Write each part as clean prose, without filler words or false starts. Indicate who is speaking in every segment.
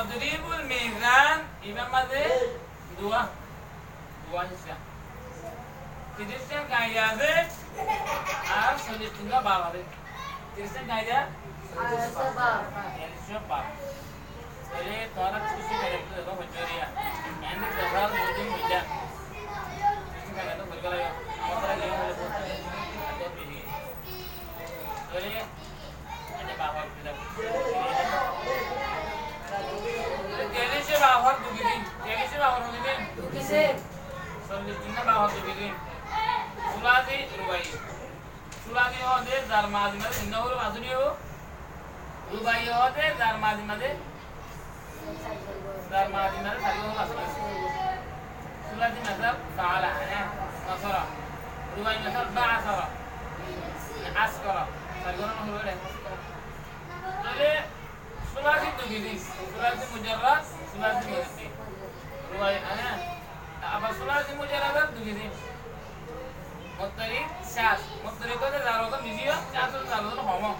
Speaker 1: tadribul mizan imam made dua hissa 30 টা কায়দা আছে আর 40 টা বাব আছে 30 টা কায়দা আর 100 বাব তাহলে তোরা খুশি করে তো হজরিয়া এন্ড জবাব বুঝিং হইলা 30 টা কায়দা তো বলগলা ওরা লে হলে তো বিহি তাহলে এটা বাব দিলা তেলিশে বাহর দুগিদিন তেলিশে বাহর দুগিদিন দুগিসে 40 টা বাহর দুগিদিন সুলাদি রুবাই সুলাদি হদে যার মাঝে মাঝে নহর মাজুনি হো রুবাই হদে যার মাঝে মাঝে সারি হো আসলে সুলাদি মাযহাব ফাআলা আনা নাসারা রুবাই মাযহাব বাআসারা আসকারা সারি হো নহর রে তাহলে সুলাদি দুগিদিন সুলাদি মুজাররাদ সুলাদি মুজাররাদ রুবাই আনা আবার সুলাদি মুজাররাদ দুগিদিন مضطرب شاذ مضطرب ده ضرورة ميزية شاذ ده ضرورة هما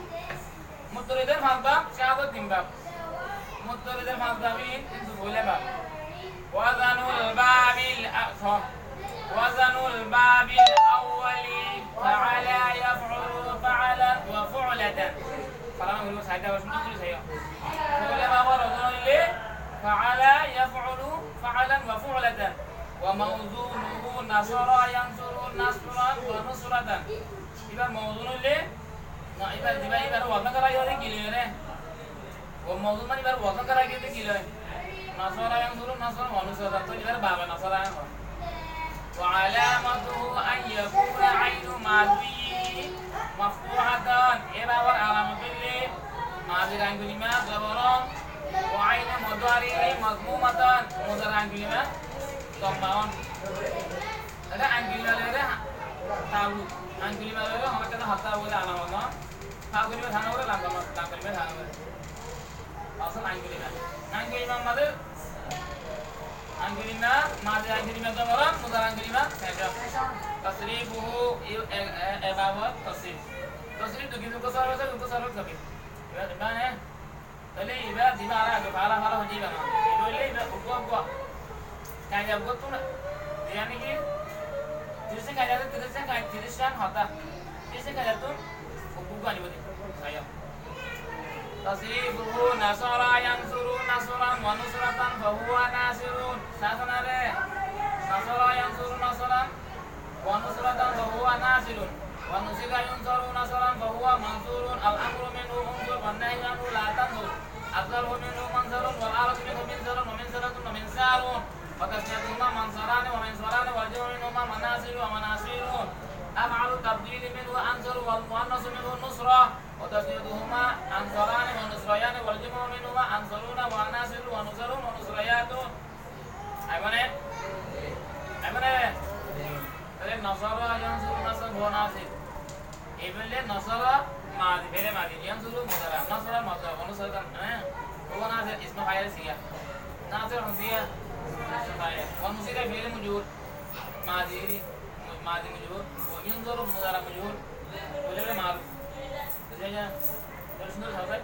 Speaker 1: مضطرب ده مذهب شاذ ده تنباب مضطرب ده مذهبين انتو بوله باب وزن الباب الأول فعل يفعل فعلا وفعلة فلان نقول سايدا وش نقول سايا بوله باب وزن اللي فعل يفعل فعلا وفعلة وموزونه نصر ينصر نصرا ونصرة إذا موزون اللي إذا وزن كرا يودي كيلو وموزون من إذا وزن كرا يودي كيلو نصر ينصر نصرا ونصرة تو إذا بابا نصر وعلامته أن يكون عين ماضي مفتوحة إذا والعلامة اللي ماضي عين كلمة زبران وعين مضارع مضمومة مضارع عين كلمة Tombawon. Ada anggilnya lere tahu. Anggilnya lere orang kata hatta boleh anak orang. Anggilnya thana boleh langkah langkahnya thana boleh. Asal anggilnya. Anggilnya mana? Anggilnya mana anggilnya tu orang? Mudar anggilnya saya. Tasrifuhu ebawat tasrif. Tasrif tu kita sarut kami. Ibarat mana? Tadi ibarat di mana? Kepala hujung mana? Ibarat ukua. কায়দা করতো না yani কি 30 কায়দা 30 টা হতা 30 কায়দা তো বুকু আনিব দি saya tasrifuhu nasara yansuru nasran wa nusratan fa huwa nasirun sasanare nasara yansuru nasran wa nusratan fa huwa nasirun wa nusira yansaru nasran fa huwa mansurun al amru minhu unsur wa nahyu anhu la tanzur aqdaru minhu manzarun wal aradu minhu minzarun wa minzaratun wa minsarun وتسميتهما منصران ومنصران والجمع منهما مناصر ومناصير أفعل التبديل منه أنصر والمؤنث منه النصرة وتسميتهما أنصران ونصريان والجمع منهما أنصرون وعناصر ونصر ونصريات أيمنه তাহলে নসর ইয়ানসুর নসর وناصر এবেলে নসর মাদি ফেলে মাদি ইয়ানসুর মুদারা নসর মুদারা ونصر وناصر اسم فاعل سيا ناصر هندية ونصير فعل مجهول ماضي مجهول وينظر مضارع مجهول وجب معروف বুঝাইয়া সুন্দর হবে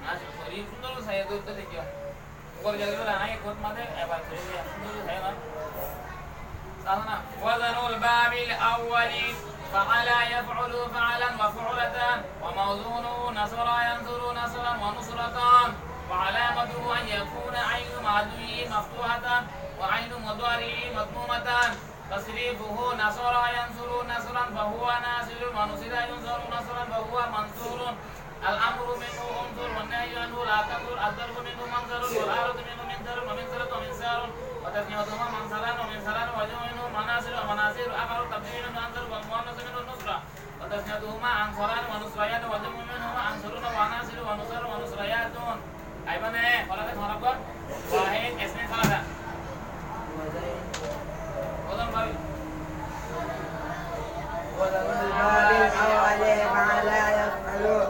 Speaker 1: আজ করি সুন্দর সাইয়া করতে দেখিও উপর জায়গায় রানাই কোট মাঝে এবার করে দিয়া সুন্দর হয় না সাধনা ওয়াজানুল বাবিল আউয়ালি فعل يفعل فعلا وفعلة وموزونه نصر ينصر نصرا ونصرة وعلامته أن يكون عين معدوه مفتوحة وعين مضارعه مضمومة تصريفه نصر ينصر نصرا فهو ناصر ونصر ينصر نصرا فهو منصور الأمر منه انصر والنهي عنه لا تنصر الضرب منه منصر والعارض منه منصر ومنصرة ومنصار وتسميتهما منصران ومنصران والجمع منه مناصر ومناصر أمر التبديل منه أنصر والمؤنث منه النصرة وتسميتهما أنصران ونصريان والجمع منهما أنصرون وناصر ونصر ونصريات أيمن خلاص خرابكم واحد اسمين خلاص وضم بابي
Speaker 2: وضم الباب الأول فعل يفعل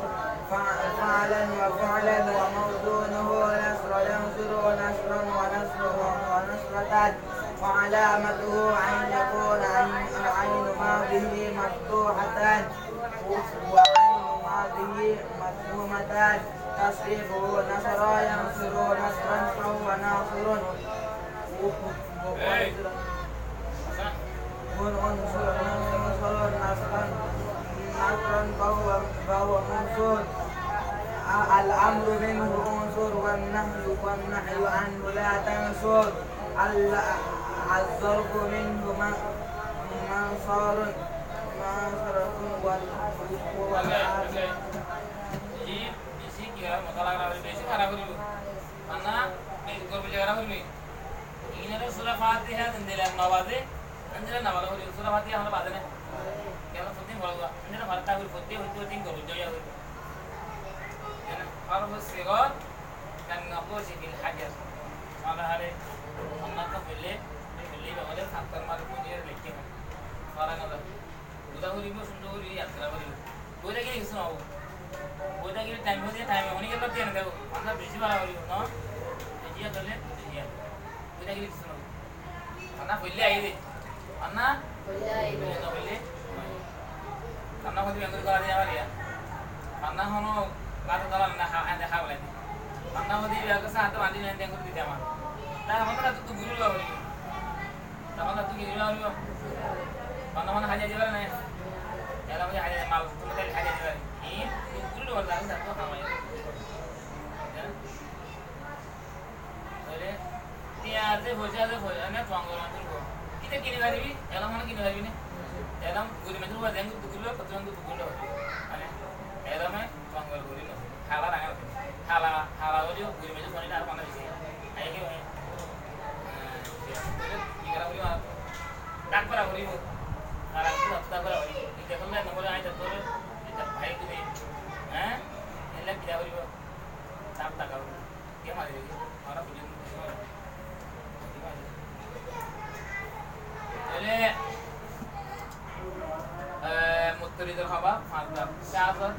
Speaker 2: فعلا وفعلا وموزونه نصر ينصر نصرا ونصرة وعلامته أن يكون عين ماضيه مفتوحة وعين ماضيه مضمومة تصريفه نصر ينصر نصرا فهو ناصر انصر نصرا فهو منصور الأمر منه انصر والنهي عنه لا تنصر الظرف منه منصار
Speaker 1: jadi isi kira makalah kira besi kara kiri karena ini korban jaga kiri ini ada surah Fatihah dan nawaze kiri surah Fatihah mana badan ya kalau penting kalau ini ada farta kiri penting itu tinggal berjaya kiri dan harus sigar dan ngapus bil hajar mana hari mana tu beli bagai faktor malu punya leknya orang ada udah kiri pun sudah kiri ya kira kiri boleh kiri semua बोलता कि time होते time होने के बाद देना देखो मतलब busy वाला हो रही हो ना बिजी कर ले बिजी है बोलता कि सुनो अन्ना बोले आई दे अन्ना बोले अन्ना खुद भी अंदर करा दिया वाली है अन्ना होनो बात करा अन्ना आंधे खा वाले अन्ना खुद भी अगर साथ वाली नहीं देंगे तो दिया मार ता मतलब तू गुरु ला वाली ता मतलब तू गुरु ला वाली हो अन्ना mana haja jalan नहीं यार मुझे haja माल तुम तो haja jalan ini guru luar biasa tuh namanya ya boleh tiada boja nih tuang orang tu kita kini hari ini dalam mana kini hari ini dalam guru mentor buat yang tu guru keturunan tu guru ane dalam tuang orang guru lo halah rangal halah itu guru mentor mana ada mana di sini ayah ke mana jika guru mana tak pernah guru halah itu tak pernah guru kita kalau nombor ayah tu kita baik tu हैं ये लग जाओ Revo साफ तक आओ क्या मारे हमारा पुलिस चले मुत्तरी दर हवा मतलब 4